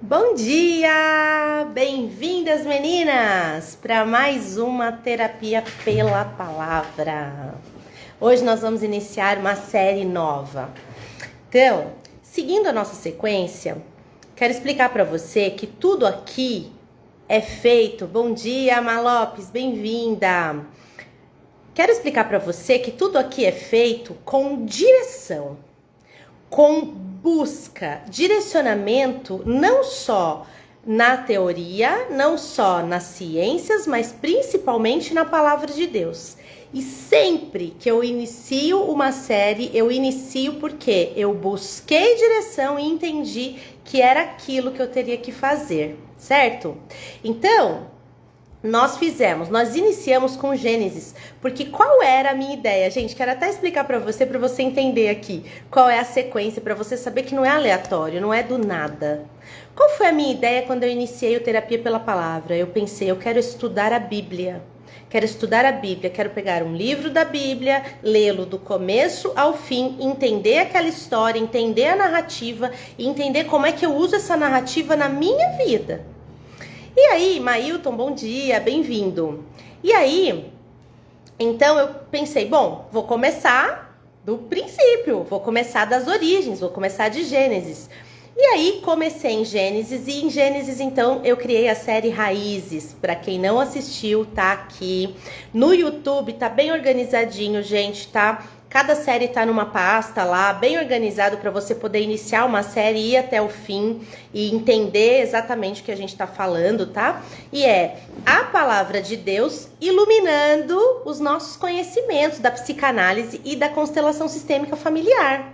Bom dia! Bem-vindas, meninas, para mais uma terapia pela palavra. Hoje nós vamos iniciar uma série nova. Então, seguindo a nossa sequência, quero explicar para você que tudo aqui é feito. Bom dia, Ama Lopes, bem-vinda! Quero explicar para você que tudo aqui é feito com direção, com busca, direcionamento, não só na teoria, não só nas ciências, mas principalmente na palavra de Deus. E sempre que eu inicio uma série, eu inicio porque eu busquei direção e entendi que era aquilo que eu teria que fazer, certo? Então, nós iniciamos com Gênesis, porque qual era a minha ideia? Gente, quero até explicar para você entender aqui qual é a sequência, para você saber que não é aleatório, não é do nada. Qual foi a minha ideia quando eu iniciei o Terapia pela Palavra? Eu pensei, eu quero estudar a Bíblia. Quero estudar a Bíblia, quero pegar um livro da Bíblia, lê-lo do começo ao fim, entender aquela história, entender a narrativa e entender como é que eu uso essa narrativa na minha vida. E aí, Mailton, bom dia, bem-vindo. E aí, então eu pensei, bom, vou começar do princípio, vou começar das origens, vou começar de Gênesis. E aí comecei em Gênesis e em Gênesis então eu criei a série Raízes. Para quem não assistiu, tá aqui no YouTube, tá bem organizadinho, gente, tá? Cada série tá numa pasta lá, bem organizado para você poder iniciar uma série e ir até o fim e entender exatamente o que a gente tá falando, tá? E é a palavra de Deus iluminando os nossos conhecimentos da psicanálise e da constelação sistêmica familiar.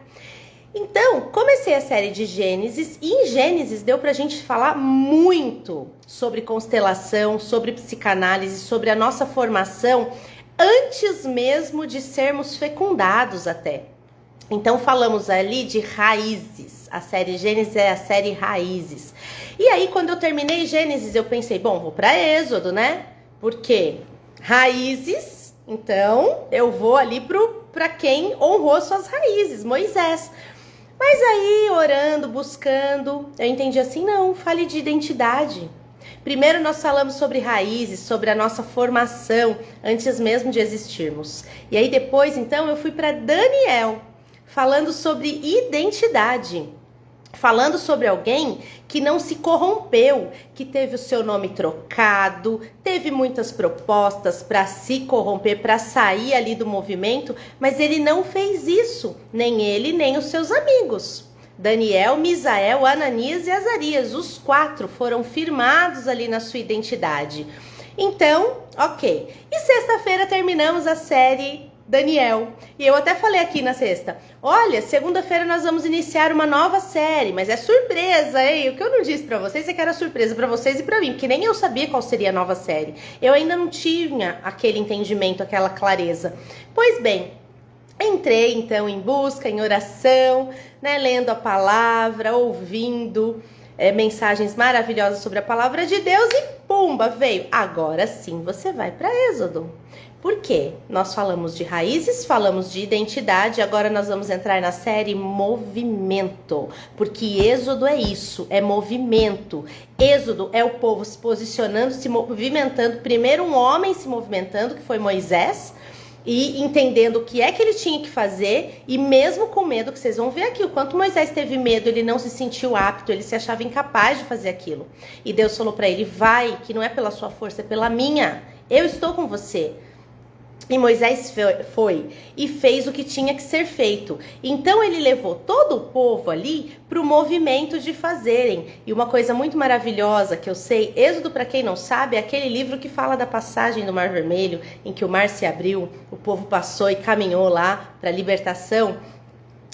Então, comecei a série de Gênesis e em Gênesis deu pra gente falar muito sobre constelação, sobre psicanálise, sobre a nossa formação antes mesmo de sermos fecundados até. Então falamos ali de raízes, a série Gênesis é a série Raízes. E aí quando eu terminei Gênesis eu pensei, bom, vou para Êxodo, né? Porque raízes, então eu vou ali para quem honrou suas raízes, Moisés. Mas aí, orando, buscando, eu entendi assim, não, fale de identidade. Primeiro nós falamos sobre raízes, sobre a nossa formação, antes mesmo de existirmos. E aí depois, então, eu fui para Daniel, falando sobre identidade. Falando sobre alguém que não se corrompeu, que teve o seu nome trocado, teve muitas propostas para se corromper, para sair ali do movimento, mas ele não fez isso, nem ele, nem os seus amigos. Daniel, Misael, Ananias e Azarias, os 4 foram firmados ali na sua identidade. Então, ok. E sexta-feira terminamos a série Daniel. E eu até falei aqui na sexta, olha, segunda-feira nós vamos iniciar uma nova série, mas é surpresa, hein? O que eu não disse pra vocês é que era surpresa pra vocês e pra mim, porque nem eu sabia qual seria a nova série. Eu ainda não tinha aquele entendimento, aquela clareza. Pois bem, entrei então em busca, em oração, né, lendo a palavra, ouvindo mensagens maravilhosas sobre a palavra de Deus e pumba, veio. Agora sim você vai para Êxodo. Por quê? Nós falamos de raízes, falamos de identidade, agora nós vamos entrar na série movimento, porque Êxodo é isso, é movimento. Êxodo é o povo se posicionando, se movimentando, primeiro um homem se movimentando, que foi Moisés, e entendendo o que é que ele tinha que fazer, e mesmo com medo, que vocês vão ver aqui, o quanto Moisés teve medo, ele não se sentiu apto, ele se achava incapaz de fazer aquilo. E Deus falou para ele, vai, que não é pela sua força, é pela minha, eu estou com você. E Moisés foi e fez o que tinha que ser feito. Então ele levou todo o povo ali para o movimento de fazerem. E uma coisa muito maravilhosa que eu sei, Êxodo, para quem não sabe, é aquele livro que fala da passagem do Mar Vermelho, em que o mar se abriu, o povo passou e caminhou lá para a libertação.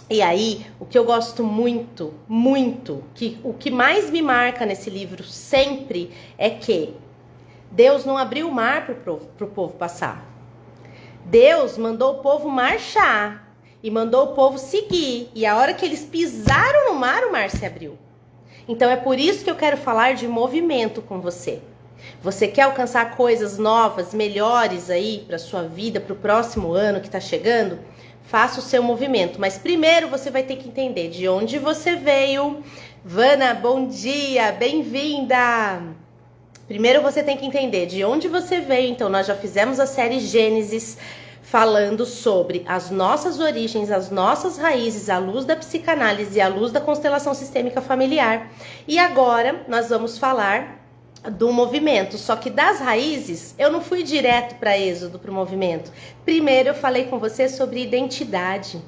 E aí, o que eu gosto muito, o que mais me marca nesse livro sempre é que Deus não abriu o mar para o povo passar. Deus mandou o povo marchar e mandou o povo seguir. E a hora que eles pisaram no mar, o mar se abriu. Então é por isso que eu quero falar de movimento com você. Você quer alcançar coisas novas, melhores aí para sua vida, para o próximo ano que está chegando? Faça o seu movimento. Mas primeiro você vai ter que entender de onde você veio, Vana, bom dia, bem-vinda! Primeiro você tem que entender de onde você veio. Então nós já fizemos a série Gênesis, falando sobre as nossas origens, as nossas raízes, à luz da psicanálise e à luz da constelação sistêmica familiar. E agora nós vamos falar do movimento, só que das raízes eu não fui direto para Êxodo, para o movimento. Primeiro eu falei com você sobre identidade.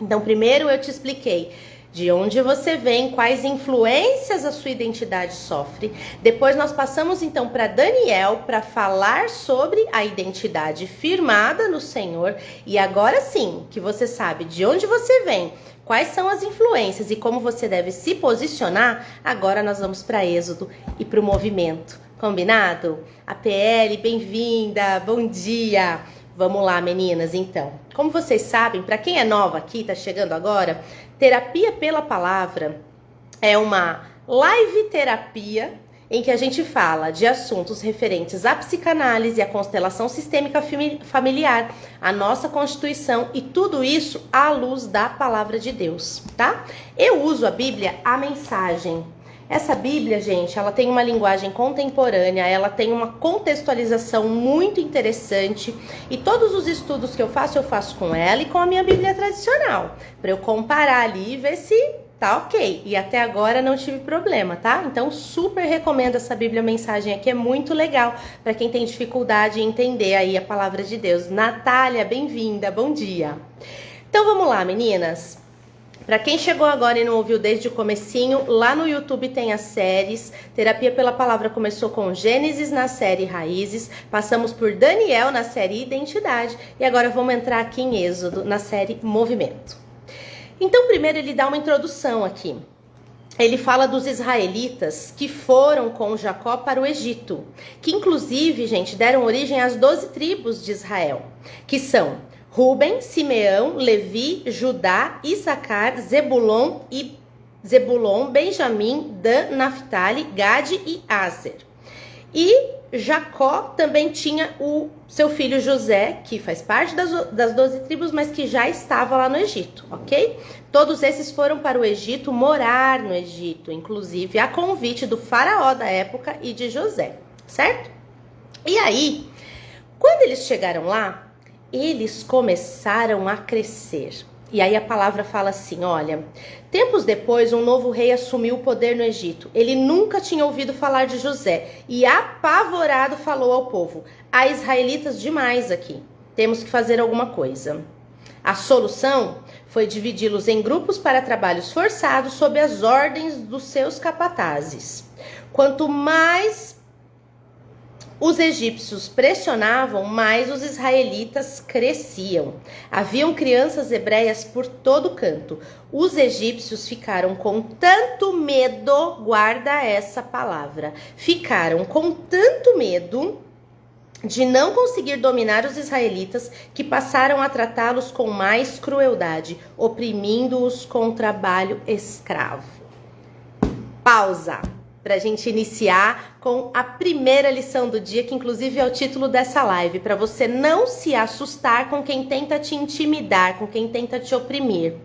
Então primeiro eu te expliquei de onde você vem, quais influências a sua identidade sofre. Depois nós passamos então para Daniel para falar sobre a identidade firmada no Senhor. E agora sim, que você sabe de onde você vem, quais são as influências e como você deve se posicionar, agora nós vamos para Êxodo e para o movimento. Combinado? A PL, bem-vinda, bom dia! Vamos lá, meninas, então. Como vocês sabem, para quem é nova aqui, tá chegando agora, Terapia pela Palavra é uma live terapia em que a gente fala de assuntos referentes à psicanálise, à constelação sistêmica familiar, à nossa Constituição e tudo isso à luz da Palavra de Deus, tá? Eu uso a Bíblia, a Mensagem. Essa Bíblia, gente, ela tem uma linguagem contemporânea, ela tem uma contextualização muito interessante e todos os estudos que eu faço com ela e com a minha Bíblia tradicional, para eu comparar ali e ver se tá ok. E até agora não tive problema, tá? Então super recomendo essa Bíblia Mensagem aqui, é muito legal para quem tem dificuldade em entender aí a palavra de Deus. Natália, bem-vinda, bom dia. Então vamos lá, meninas. Para quem chegou agora e não ouviu desde o comecinho, lá no YouTube tem as séries. Terapia pela Palavra começou com Gênesis na série Raízes, passamos por Daniel na série Identidade e agora vamos entrar aqui em Êxodo na série Movimento. Então primeiro ele dá uma introdução aqui. Ele fala dos israelitas que foram com Jacó para o Egito, que inclusive, gente, deram origem às 12 tribos de Israel, que são Ruben, Simeão, Levi, Judá, Issacar, Zebulon, Benjamim, Dan, Naftali, Gade e Aser. E Jacó também tinha o seu filho José, que faz parte das 12 tribos, mas que já estava lá no Egito, ok? Todos esses foram para o Egito, morar no Egito, inclusive a convite do faraó da época e de José, certo? E aí, quando eles chegaram lá, eles começaram a crescer. E aí a palavra fala assim, olha, tempos depois um novo rei assumiu o poder no Egito. Ele nunca tinha ouvido falar de José e apavorado falou ao povo, há israelitas demais aqui, temos que fazer alguma coisa. A solução foi dividi-los em grupos para trabalhos forçados sob as ordens dos seus capatazes. Quanto mais os egípcios pressionavam, mais os israelitas cresciam. Haviam crianças hebreias por todo canto. Os egípcios ficaram com tanto medo, guarda essa palavra, ficaram com tanto medo de não conseguir dominar os israelitas que passaram a tratá-los com mais crueldade, oprimindo-os com trabalho escravo. Pausa. Para a gente iniciar com a primeira lição do dia, que inclusive é o título dessa live, para você não se assustar com quem tenta te intimidar, com quem tenta te oprimir.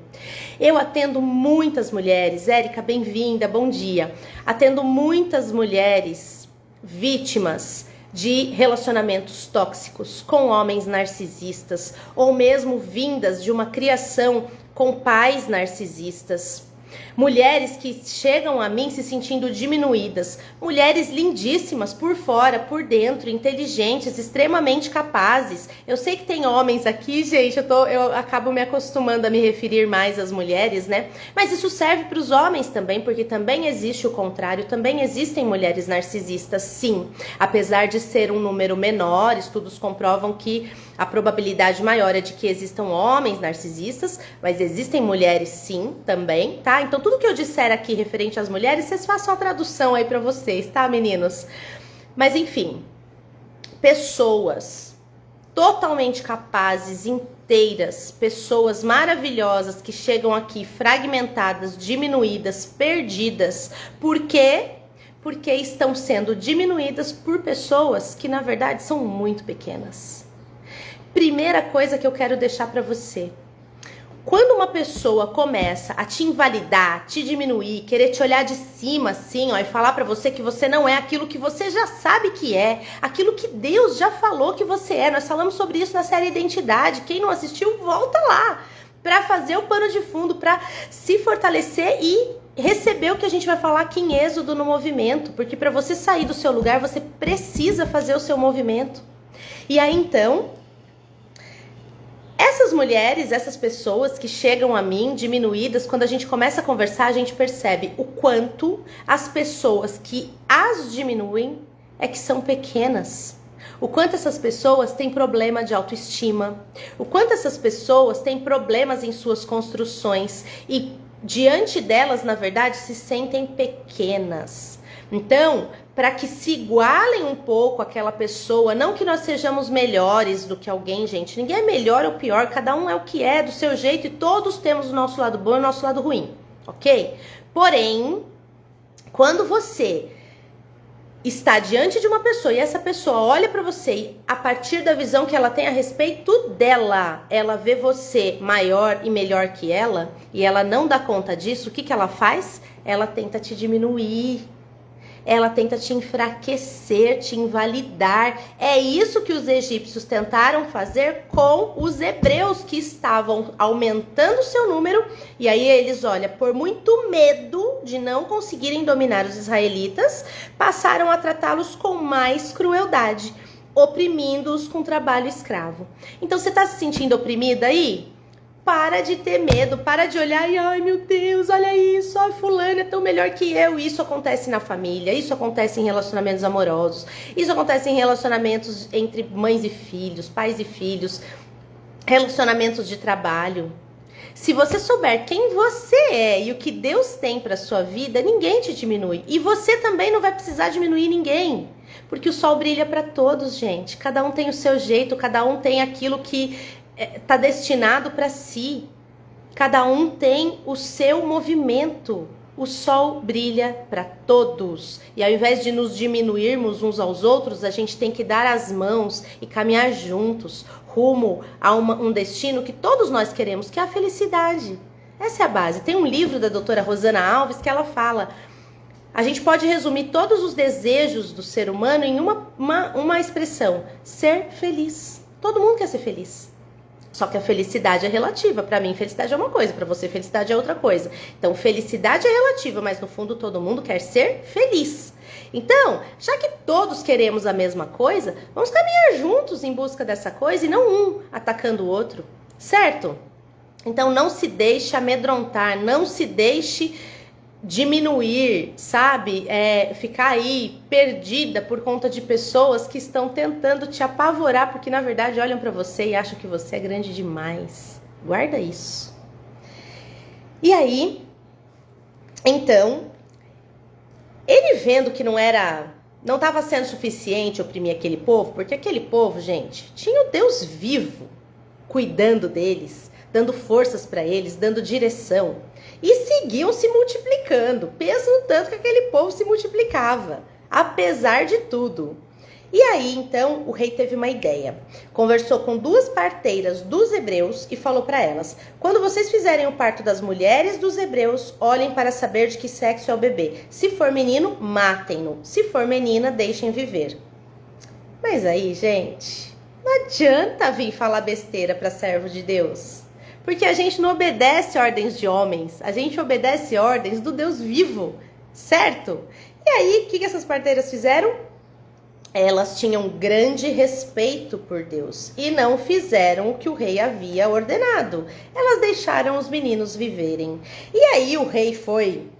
Eu atendo muitas mulheres, Érica, bem-vinda, bom dia. Atendo muitas mulheres vítimas de relacionamentos tóxicos com homens narcisistas, ou mesmo vindas de uma criação com pais narcisistas. Mulheres que chegam a mim se sentindo diminuídas, mulheres lindíssimas por fora, por dentro, inteligentes, extremamente capazes. Eu sei que tem homens aqui, gente, eu acabo me acostumando a me referir mais às mulheres, né? Mas isso serve para os homens também, porque também existe o contrário, também existem mulheres narcisistas, sim. Apesar de ser um número menor, estudos comprovam que a probabilidade maior é de que existam homens narcisistas, mas existem mulheres sim, também, tá? Então tudo que eu disser aqui referente às mulheres, vocês façam a tradução aí pra vocês, tá, meninos? Mas enfim, pessoas totalmente capazes, inteiras, pessoas maravilhosas que chegam aqui fragmentadas, diminuídas, perdidas. Por quê? Porque estão sendo diminuídas por pessoas que na verdade são muito pequenas. Primeira coisa que eu quero deixar para você: Quando uma pessoa começa a te invalidar, te diminuir, querer te olhar de cima assim, ó, e falar pra você que você não é aquilo que você já sabe que é, aquilo que Deus já falou que você é. Nós falamos sobre isso na série Identidade. Quem não assistiu, volta lá pra fazer o pano de fundo, pra se fortalecer e receber o que a gente vai falar aqui em Êxodo no movimento, porque pra você sair do seu lugar, você precisa fazer o seu movimento. E aí então, essas mulheres, essas pessoas que chegam a mim diminuídas, quando a gente começa a conversar, a gente percebe o quanto as pessoas que as diminuem é que são pequenas. O quanto essas pessoas têm problema de autoestima, o quanto essas pessoas têm problemas em suas construções e diante delas, na verdade, se sentem pequenas. Então, para que se igualem um pouco àquela pessoa, não que nós sejamos melhores do que alguém, gente. Ninguém é melhor ou pior, cada um é o que é, do seu jeito, e todos temos o nosso lado bom e o nosso lado ruim, ok? Porém, quando você está diante de uma pessoa e essa pessoa olha para você e a partir da visão que ela tem a respeito dela, ela vê você maior e melhor que ela e ela não dá conta disso, o que que ela faz? Ela tenta te diminuir. Ela tenta te enfraquecer, te invalidar. É isso que os egípcios tentaram fazer com os hebreus, que estavam aumentando o seu número. E aí eles, olha, por muito medo de não conseguirem dominar os israelitas, passaram a tratá-los com mais crueldade, oprimindo-os com trabalho escravo. Então você está se sentindo oprimida aí? Para de ter medo, para de olhar e, ai meu Deus, olha isso, ai fulano é tão melhor que eu. Isso acontece na família, isso acontece em relacionamentos amorosos, isso acontece em relacionamentos entre mães e filhos, pais e filhos, relacionamentos de trabalho. Se você souber quem você é e o que Deus tem para sua vida, ninguém te diminui. E você também não vai precisar diminuir ninguém. Porque o sol brilha para todos, gente. Cada um tem o seu jeito, cada um tem aquilo que está destinado para si. Cada um tem o seu movimento. O sol brilha para todos. E ao invés de nos diminuirmos uns aos outros, a gente tem que dar as mãos e caminhar juntos, rumo a um destino que todos nós queremos, que é a felicidade. Essa é a base. Tem um livro da doutora Rosana Alves que ela fala: a gente pode resumir todos os desejos do ser humano em uma expressão: ser feliz. Todo mundo quer ser feliz. Só que a felicidade é relativa. Para mim, felicidade é uma coisa, para você, felicidade é outra coisa. Então, felicidade é relativa, mas no fundo todo mundo quer ser feliz. Então, já que todos queremos a mesma coisa, vamos caminhar juntos em busca dessa coisa e não um atacando o outro, certo? Então, não se deixe amedrontar, não se deixe diminuir, sabe? Ficar aí perdida por conta de pessoas que estão tentando te apavorar, porque na verdade olham pra você e acham que você é grande demais. Guarda isso. E aí, então, ele vendo que não estava sendo suficiente oprimir aquele povo, porque aquele povo, gente, tinha o Deus vivo cuidando deles, dando forças para eles, dando direção. E seguiam se multiplicando, pensa no tanto que aquele povo se multiplicava, apesar de tudo. E aí, então, o rei teve uma ideia. Conversou com 2 parteiras dos hebreus e falou para elas: quando vocês fizerem o parto das mulheres dos hebreus, olhem para saber de que sexo é o bebê. Se for menino, matem-no. Se for menina, deixem viver. Mas aí, gente, não adianta vir falar besteira para servo de Deus. Porque a gente não obedece ordens de homens, a gente obedece ordens do Deus vivo, certo? E aí, o que essas parteiras fizeram? Elas tinham grande respeito por Deus e não fizeram o que o rei havia ordenado. Elas deixaram os meninos viverem. E aí o rei foi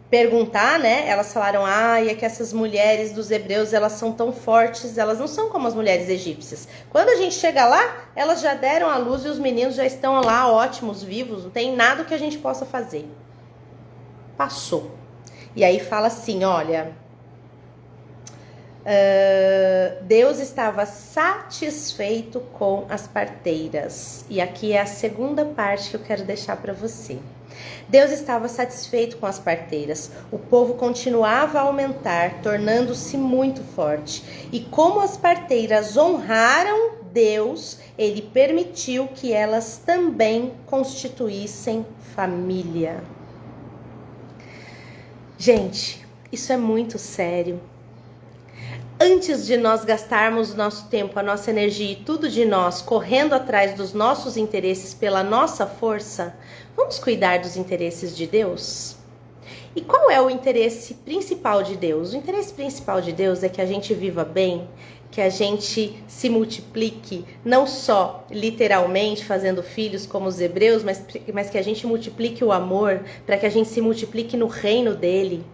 perguntar, né? Elas falaram: é que essas mulheres dos hebreus, elas são tão fortes, elas não são como as mulheres egípcias. Quando a gente chega lá, elas já deram à luz e os meninos já estão lá ótimos, vivos, não tem nada que a gente possa fazer. Passou. E aí fala assim, olha, Deus estava satisfeito com as parteiras. E aqui é a segunda parte que eu quero deixar para você. Deus estava satisfeito com as parteiras. O povo continuava a aumentar, tornando-se muito forte. E como as parteiras honraram Deus, ele permitiu que elas também constituíssem família. Gente, isso é muito sério. Antes de nós gastarmos o nosso tempo, a nossa energia e tudo de nós correndo atrás dos nossos interesses pela nossa força, vamos cuidar dos interesses de Deus? E qual é o interesse principal de Deus? O interesse principal de Deus é que a gente viva bem, que a gente se multiplique, não só literalmente fazendo filhos como os hebreus, mas que a gente multiplique o amor, para que a gente se multiplique no reino dele.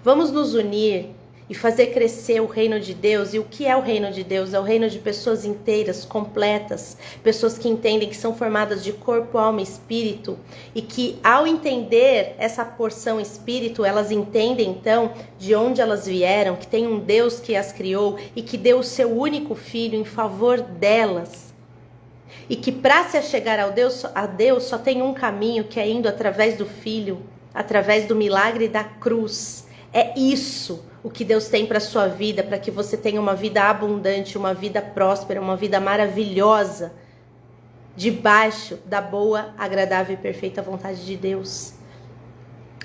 Vamos nos unir e fazer crescer o reino de Deus. E o que é o reino de Deus? É o reino de pessoas inteiras, completas, pessoas que entendem que são formadas de corpo, alma e espírito, e que ao entender essa porção espírito, elas entendem então de onde elas vieram, que tem um Deus que as criou e que deu o seu único filho em favor delas. E que para se chegar a Deus só tem um caminho, que é indo através do Filho, através do milagre da cruz. É isso o que Deus tem para a sua vida, para que você tenha uma vida abundante, uma vida próspera, uma vida maravilhosa, debaixo da boa, agradável e perfeita vontade de Deus.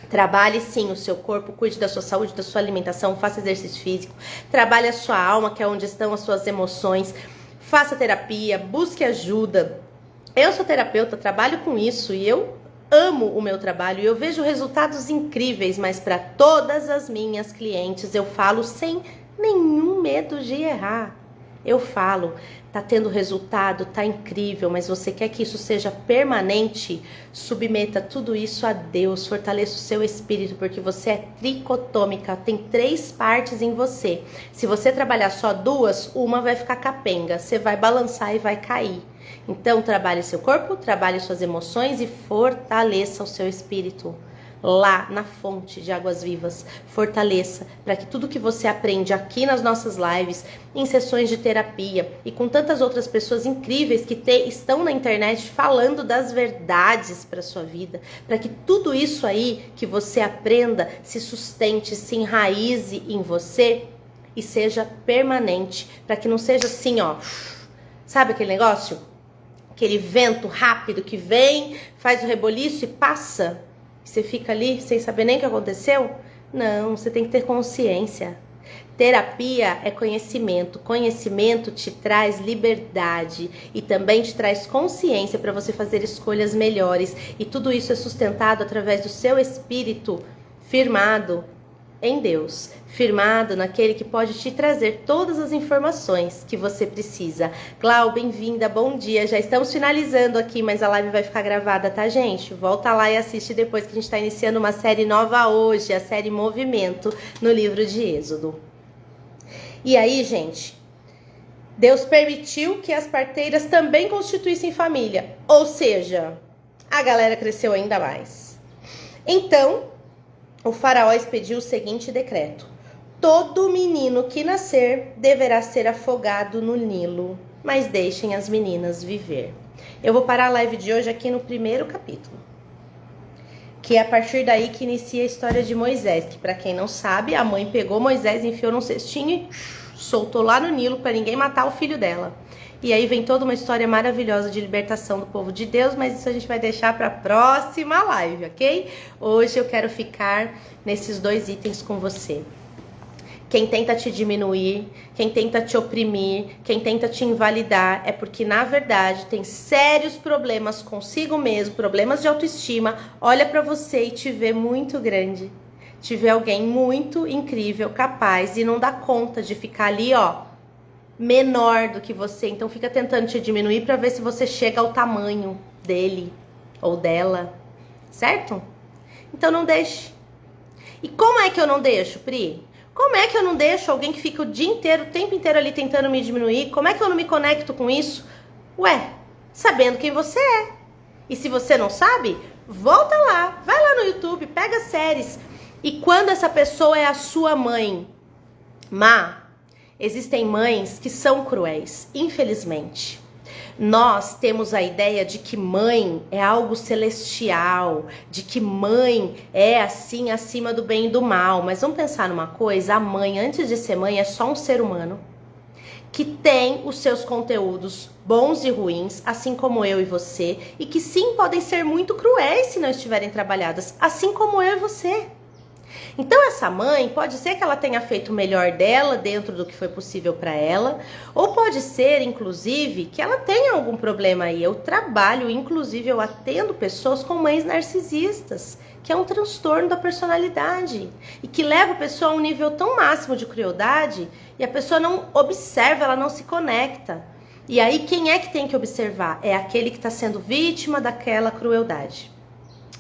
Trabalhe sim o seu corpo, cuide da sua saúde, da sua alimentação, faça exercício físico, trabalhe a sua alma, que é onde estão as suas emoções, faça terapia, busque ajuda. Eu sou terapeuta, trabalho com isso e eu amo o meu trabalho e eu vejo resultados incríveis, mas para todas as minhas clientes eu falo sem nenhum medo de errar. Eu falo, tá tendo resultado, tá incrível, mas você quer que isso seja permanente? Submeta tudo isso a Deus, fortaleça o seu espírito, porque você é tricotômica, tem 3 partes em você. Se você trabalhar só 2, uma vai ficar capenga, você vai balançar e vai cair. Então, trabalhe seu corpo, trabalhe suas emoções e fortaleça o seu espírito. Lá na fonte de águas vivas, fortaleça, para que tudo que você aprende aqui nas nossas lives, em sessões de terapia e com tantas outras pessoas incríveis que estão na internet falando das verdades para sua vida, para que tudo isso aí que você aprenda se sustente, se enraize em você e seja permanente, para que não seja assim, ó, sabe aquele negócio? Aquele vento rápido que vem, faz o reboliço e passa. Você fica ali sem saber nem o que aconteceu? Não, você tem que ter consciência. Terapia é conhecimento. Conhecimento te traz liberdade e também te traz consciência para você fazer escolhas melhores. E tudo isso é sustentado através do seu espírito firmado em Deus, firmado naquele que pode te trazer todas as informações que você precisa. Clau, bem-vinda, bom dia. Já estamos finalizando aqui, mas a live vai ficar gravada, tá, gente? Volta lá e assiste depois, que a gente está iniciando uma série nova hoje, a série Movimento, no livro de Êxodo. E aí, gente, Deus permitiu que as parteiras também constituíssem família, ou seja, a galera cresceu ainda mais. Então, o faraó expediu o seguinte decreto: todo menino que nascer deverá ser afogado no Nilo, mas deixem as meninas viver. Eu vou parar a live de hoje aqui no primeiro capítulo, que é a partir daí que inicia a história de Moisés, que para quem não sabe, a mãe pegou Moisés, enfiou num cestinho e soltou lá no Nilo para ninguém matar o filho dela. E aí vem toda uma história maravilhosa de libertação do povo de Deus, mas isso a gente vai deixar para a próxima live, ok? Hoje eu quero ficar nesses 2 itens com você. Quem tenta te diminuir, quem tenta te oprimir, quem tenta te invalidar, é porque na verdade tem sérios problemas consigo mesmo, problemas de autoestima, olha para você e te vê muito grande. Te vê alguém muito incrível, capaz, e não dá conta de ficar ali, ó, menor do que você, então fica tentando te diminuir para ver se você chega ao tamanho dele ou dela, certo? Então não deixe. E como é que eu não deixo, Pri? Como é que eu não deixo alguém que fica o dia inteiro, o tempo inteiro ali tentando me diminuir? Como é que eu não me conecto com isso? Ué, sabendo quem você é. E se você não sabe, volta lá, vai lá no YouTube, pega séries. E quando essa pessoa é a sua mãe, existem mães que são cruéis, infelizmente. Nós temos a ideia de que mãe é algo celestial, de que mãe é assim acima do bem e do mal. Mas vamos pensar numa coisa, a mãe, antes de ser mãe, é só um ser humano que tem os seus conteúdos bons e ruins, assim como eu e você, e que sim podem ser muito cruéis se não estiverem trabalhadas, assim como eu e você. Então essa mãe, pode ser que ela tenha feito o melhor dela dentro do que foi possível para ela, ou pode ser, inclusive, que ela tenha algum problema aí. Eu trabalho, inclusive, eu atendo pessoas com mães narcisistas, que é um transtorno da personalidade e que leva a pessoa a um nível tão máximo de crueldade e a pessoa não observa, ela não se conecta. E aí quem é que tem que observar? É aquele que está sendo vítima daquela crueldade.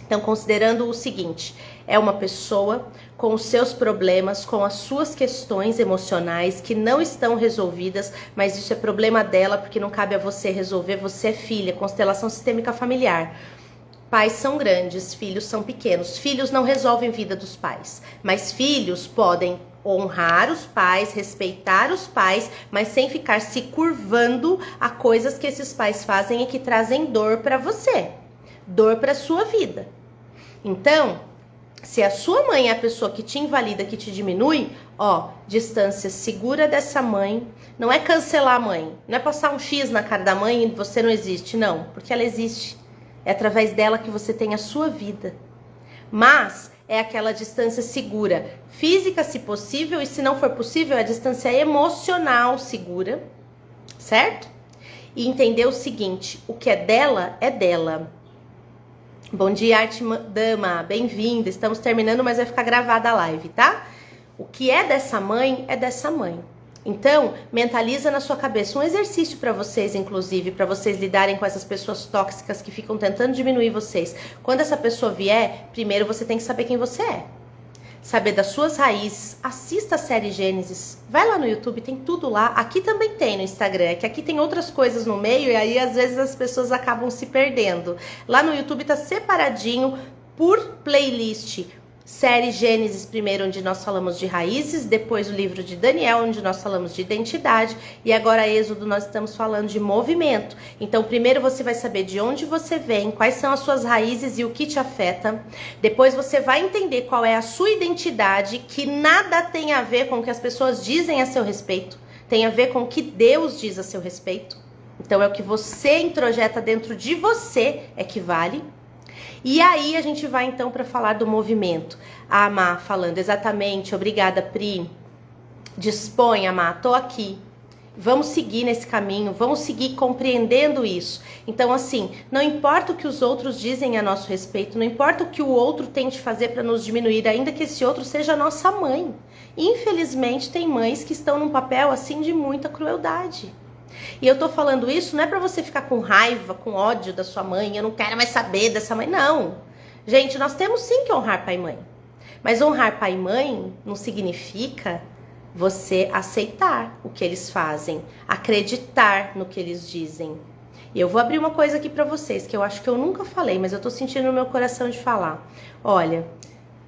Então, considerando o seguinte, é uma pessoa com os seus problemas, com as suas questões emocionais que não estão resolvidas, mas isso é problema dela, porque não cabe a você resolver, você é filha, constelação sistêmica familiar. Pais são grandes, filhos são pequenos. Filhos não resolvem a vida dos pais, mas filhos podem honrar os pais, respeitar os pais, mas sem ficar se curvando a coisas que esses pais fazem e que trazem dor para você, dor para sua vida. Então, se a sua mãe é a pessoa que te invalida, que te diminui, ó, distância segura dessa mãe. Não é cancelar a mãe, não é passar um X na cara da mãe e você não existe, não, porque ela existe. É através dela que você tem a sua vida. Mas é aquela distância segura, física se possível, e se não for possível, é a distância emocional segura, certo? E entender o seguinte, o que é dela, é dela. Bom dia, Arte Dama, bem-vinda. Estamos terminando, mas vai ficar gravada a live, tá? O que é dessa mãe, é dessa mãe. Então, mentaliza na sua cabeça um exercício para vocês, inclusive, para vocês lidarem com essas pessoas tóxicas que ficam tentando diminuir vocês. Quando essa pessoa vier, primeiro você tem que saber quem você é. Saber das suas raízes, assista a série Gênesis, vai lá no YouTube, tem tudo lá, aqui também tem no Instagram, é que aqui tem outras coisas no meio e aí às vezes as pessoas acabam se perdendo. Lá no YouTube tá separadinho por playlist, série Gênesis primeiro, onde nós falamos de raízes, depois o livro de Daniel, onde nós falamos de identidade, e agora Êxodo nós estamos falando de movimento. Então primeiro você vai saber de onde você vem, quais são as suas raízes e o que te afeta. Depois você vai entender qual é a sua identidade, que nada tem a ver com o que as pessoas dizem a seu respeito, tem a ver com o que Deus diz a seu respeito. Então é o que você introjeta dentro de você é que vale. E aí a gente vai então para falar do movimento. A Amá falando exatamente, obrigada Pri. Dispõe, Amá, tô aqui. Vamos seguir nesse caminho, vamos seguir compreendendo isso. Então assim, não importa o que os outros dizem a nosso respeito, não importa o que o outro tente fazer para nos diminuir, ainda que esse outro seja a nossa mãe. Infelizmente tem mães que estão num papel assim de muita crueldade. E eu tô falando isso não é pra você ficar com raiva, com ódio da sua mãe, eu não quero mais saber dessa mãe, não. Gente, nós temos sim que honrar pai e mãe. Mas honrar pai e mãe não significa você aceitar o que eles fazem, acreditar no que eles dizem. E eu vou abrir uma coisa aqui pra vocês, que eu acho que eu nunca falei, mas eu tô sentindo no meu coração de falar. Olha,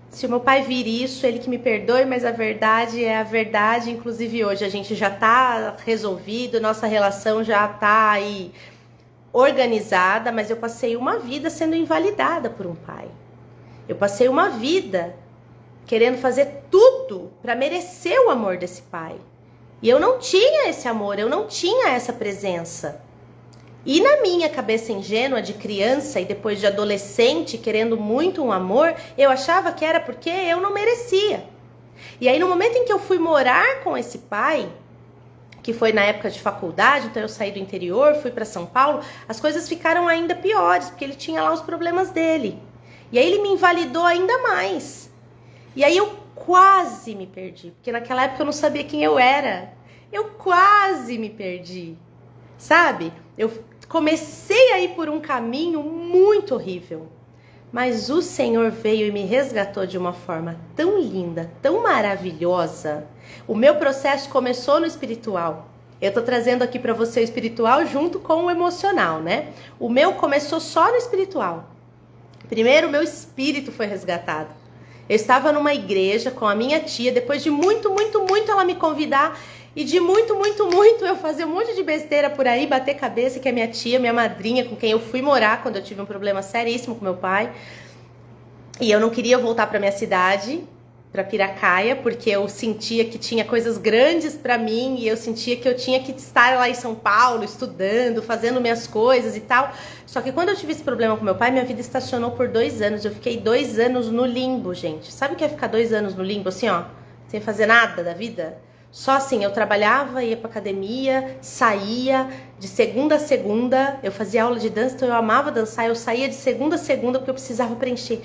se o meu pai vir isso, ele que me perdoe, mas a verdade é a verdade. Inclusive hoje a gente já tá resolvido, nossa relação já tá aí organizada, mas eu passei uma vida sendo invalidada por um pai. Eu passei uma vida querendo fazer tudo para merecer o amor desse pai. E eu não tinha esse amor, eu não tinha essa presença. E na minha cabeça ingênua de criança e depois de adolescente, querendo muito um amor, eu achava que era porque eu não merecia. E aí no momento em que eu fui morar com esse pai, que foi na época de faculdade, então eu saí do interior, fui para São Paulo, as coisas ficaram ainda piores, porque ele tinha lá os problemas dele. E aí ele me invalidou ainda mais. E aí eu quase me perdi, porque naquela época eu não sabia quem eu era. Eu quase me perdi, sabe? Eu comecei a ir por um caminho muito horrível, mas o Senhor veio e me resgatou de uma forma tão linda, tão maravilhosa. O meu processo começou no espiritual. Eu tô trazendo aqui para você o espiritual junto com o emocional, né? O meu começou só no espiritual. Primeiro, o meu espírito foi resgatado. Eu estava numa igreja com a minha tia, depois de muito ela me convidar, e de muito eu fazer um monte de besteira por aí, bater cabeça, que é minha tia, minha madrinha, com quem eu fui morar quando eu tive um problema seríssimo com meu pai. E eu não queria voltar para minha cidade, para Piracaia, porque eu sentia que tinha coisas grandes para mim e eu sentia que eu tinha que estar lá em São Paulo estudando, fazendo minhas coisas e tal. Só que quando eu tive esse problema com meu pai, minha vida estacionou por 2 anos. Eu fiquei 2 anos no limbo, gente. Sabe o que é ficar 2 anos no limbo, assim, ó, sem fazer nada da vida? Só assim, eu trabalhava, ia pra academia, saía de segunda a segunda, eu fazia aula de dança, então eu amava dançar, eu saía de segunda a segunda porque eu precisava preencher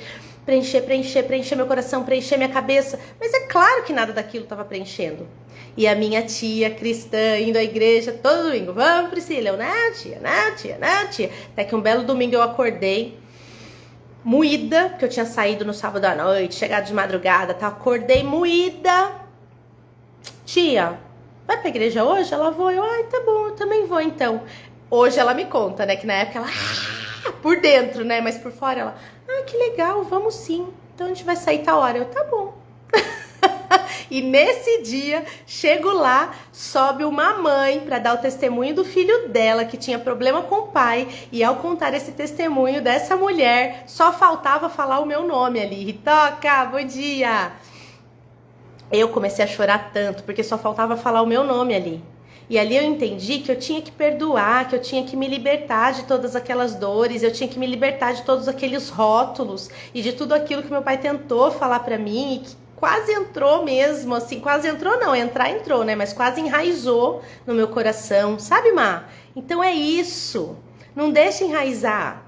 meu coração, preencher minha cabeça. Mas é claro que nada daquilo estava preenchendo. E a minha tia cristã indo à igreja todo domingo. Vamos, Priscila. Eu, né, tia. Até que um belo domingo eu acordei moída, porque eu tinha saído no sábado à noite, chegado de madrugada, tá? Acordei moída. Tia, vai pra igreja hoje? Ela vou. Eu, ai, tá bom, eu também vou então. Hoje ela me conta, né, que na época ela... por dentro, né, mas por fora ela... Ah, que legal, vamos sim. Então a gente vai sair tal hora. Eu, tá bom. E nesse dia, chego lá, sobe uma mãe para dar o testemunho do filho dela, que tinha problema com o pai. E ao contar esse testemunho dessa mulher, só faltava falar o meu nome ali. Ritoca, bom dia. Eu comecei a chorar tanto, porque só faltava falar o meu nome ali. E ali eu entendi que eu tinha que perdoar, que eu tinha que me libertar de todas aquelas dores, eu tinha que me libertar de todos aqueles rótulos e de tudo aquilo que meu pai tentou falar pra mim e que quase entrou mesmo, assim, quase entrou não, entrou, né, mas quase enraizou no meu coração, sabe, Má? Então é isso, não deixa enraizar.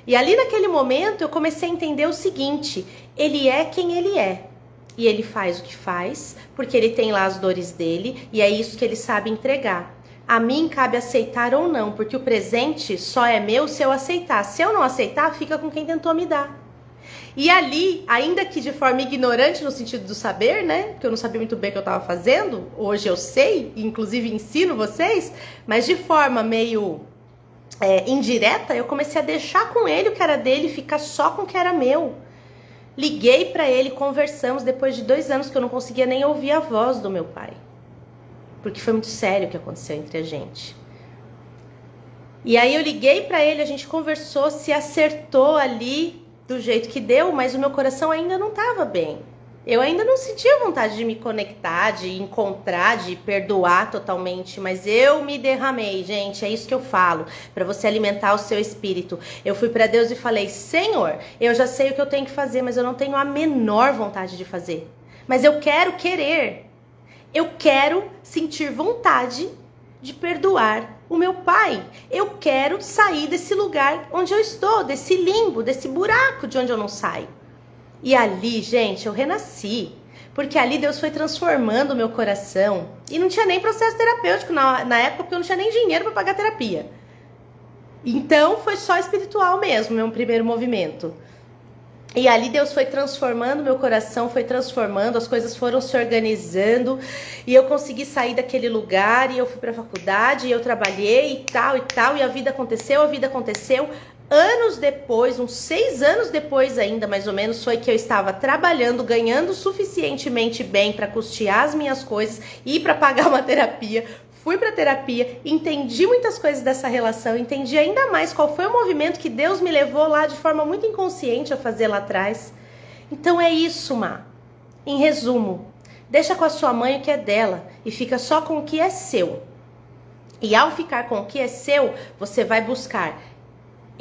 E ali naquele momento eu comecei a entender o seguinte, ele é quem ele é. E ele faz o que faz, porque ele tem lá as dores dele, e é isso que ele sabe entregar. A mim cabe aceitar ou não, porque o presente só é meu se eu aceitar. Se eu não aceitar, fica com quem tentou me dar. E ali, ainda que de forma ignorante no sentido do saber, né? Porque eu não sabia muito bem o que eu estava fazendo, hoje eu sei, inclusive ensino vocês, mas de forma meio indireta, eu comecei a deixar com ele o que era dele e ficar só com o que era meu. Liguei para ele, conversamos depois de 2 anos que eu não conseguia nem ouvir a voz do meu pai. Porque foi muito sério o que aconteceu entre a gente. E aí eu liguei para ele, a gente conversou, se acertou ali do jeito que deu, mas o meu coração ainda não estava bem. Eu ainda não sentia vontade de me conectar, de encontrar, de perdoar totalmente, mas eu me derramei, gente, é isso que eu falo, para você alimentar o seu espírito. Eu fui para Deus e falei, Senhor, eu já sei o que eu tenho que fazer, mas eu não tenho a menor vontade de fazer. Mas eu quero querer, eu quero sentir vontade de perdoar o meu pai. Eu quero sair desse lugar onde eu estou, desse limbo, desse buraco de onde eu não saio. E ali, gente, eu renasci, porque ali Deus foi transformando o meu coração. E não tinha nem processo terapêutico na época, porque eu não tinha nem dinheiro para pagar terapia. Então, foi só espiritual mesmo, meu primeiro movimento. E ali Deus foi transformando meu coração, foi transformando, as coisas foram se organizando. E eu consegui sair daquele lugar, e eu fui para a faculdade, e eu trabalhei e tal, e a vida aconteceu. Anos depois, uns 6 anos depois ainda, mais ou menos, foi que eu estava trabalhando, ganhando suficientemente bem para custear as minhas coisas e para pagar uma terapia. Fui para terapia, entendi muitas coisas dessa relação, entendi ainda mais qual foi o movimento que Deus me levou lá de forma muito inconsciente a fazer lá atrás. Então é isso, Má. Em resumo, deixa com a sua mãe o que é dela e fica só com o que é seu. E ao ficar com o que é seu, você vai buscar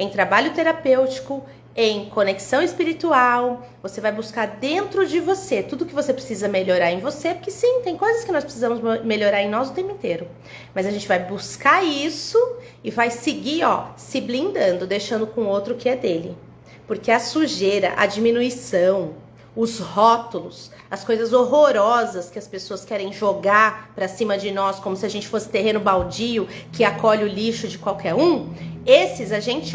em trabalho terapêutico, em conexão espiritual, você vai buscar dentro de você tudo que você precisa melhorar em você, porque sim, tem coisas que nós precisamos melhorar em nós o tempo inteiro. Mas a gente vai buscar isso e vai seguir, se blindando, deixando com o outro que é dele. Porque a sujeira, a diminuição, os rótulos, as coisas horrorosas que as pessoas querem jogar pra cima de nós, como se a gente fosse terreno baldio que acolhe o lixo de qualquer um, esses a gente,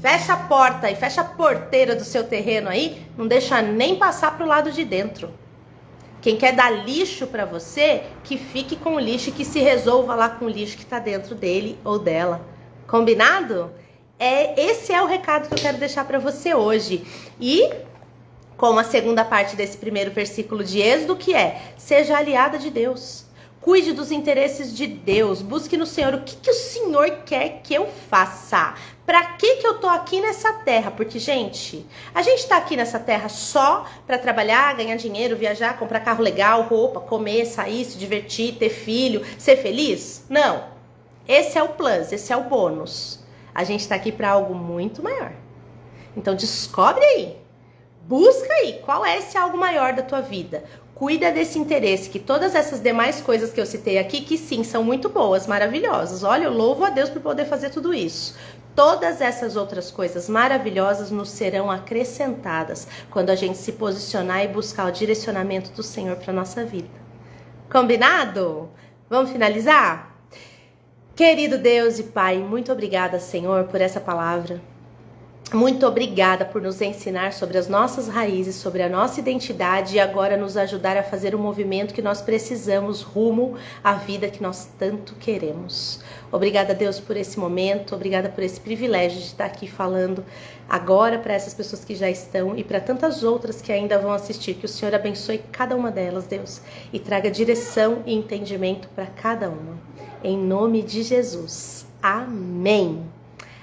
fecha a porta e fecha a porteira do seu terreno aí, não deixa nem passar pro lado de dentro. Quem quer dar lixo pra você, que fique com o lixo e que se resolva lá com o lixo que tá dentro dele ou dela. Combinado? Esse é o recado que eu quero deixar pra você hoje. E como a segunda parte desse primeiro versículo de Êxodo, que é: seja aliada de Deus. Cuide dos interesses de Deus. Busque no Senhor o que o Senhor quer que eu faça. Pra que eu tô aqui nessa terra? Porque, gente, a gente tá aqui nessa terra só pra trabalhar, ganhar dinheiro, viajar, comprar carro legal, roupa, comer, sair, se divertir, ter filho, ser feliz? Não. Esse é o plus, esse é o bônus. A gente tá aqui pra algo muito maior. Então descobre aí. Busca aí qual é esse algo maior da tua vida. Cuida desse interesse, que todas essas demais coisas que eu citei aqui, que sim, são muito boas, maravilhosas. Olha, eu louvo a Deus por poder fazer tudo isso. Todas essas outras coisas maravilhosas nos serão acrescentadas quando a gente se posicionar e buscar o direcionamento do Senhor para nossa vida. Combinado? Vamos finalizar? Querido Deus e Pai, muito obrigada, Senhor, por essa palavra. Muito obrigada por nos ensinar sobre as nossas raízes, sobre a nossa identidade e agora nos ajudar a fazer o movimento que nós precisamos rumo à vida que nós tanto queremos. Obrigada, Deus, por esse momento, obrigada por esse privilégio de estar aqui falando agora para essas pessoas que já estão e para tantas outras que ainda vão assistir. Que o Senhor abençoe cada uma delas, Deus, e traga direção e entendimento para cada uma. Em nome de Jesus. Amém.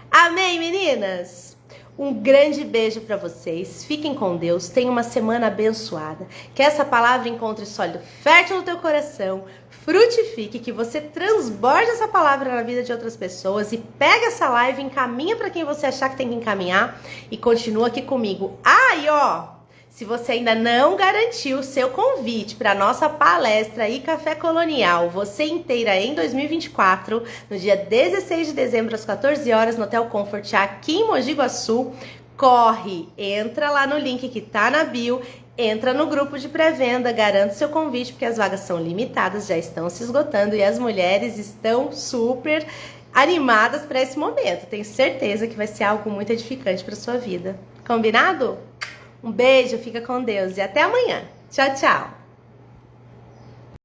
Amém, meninas! Um grande beijo para vocês, fiquem com Deus, tenham uma semana abençoada, que essa palavra encontre solo fértil no teu coração, frutifique, que você transborde essa palavra na vida de outras pessoas e pega essa live, encaminha para quem você achar que tem que encaminhar e continua aqui comigo. E ó, se você ainda não garantiu o seu convite para a nossa palestra e Café Colonial, você inteira em 2024, no dia 16 de dezembro, às 14 horas, no Hotel Comfort, aqui em Mogi Guaçu, corre, entra lá no link que tá na bio, entra no grupo de pré-venda, garante seu convite, porque as vagas são limitadas, já estão se esgotando e as mulheres estão super animadas para esse momento. Tenho certeza que vai ser algo muito edificante para sua vida. Combinado? Um beijo, fica com Deus e até amanhã. Tchau, tchau.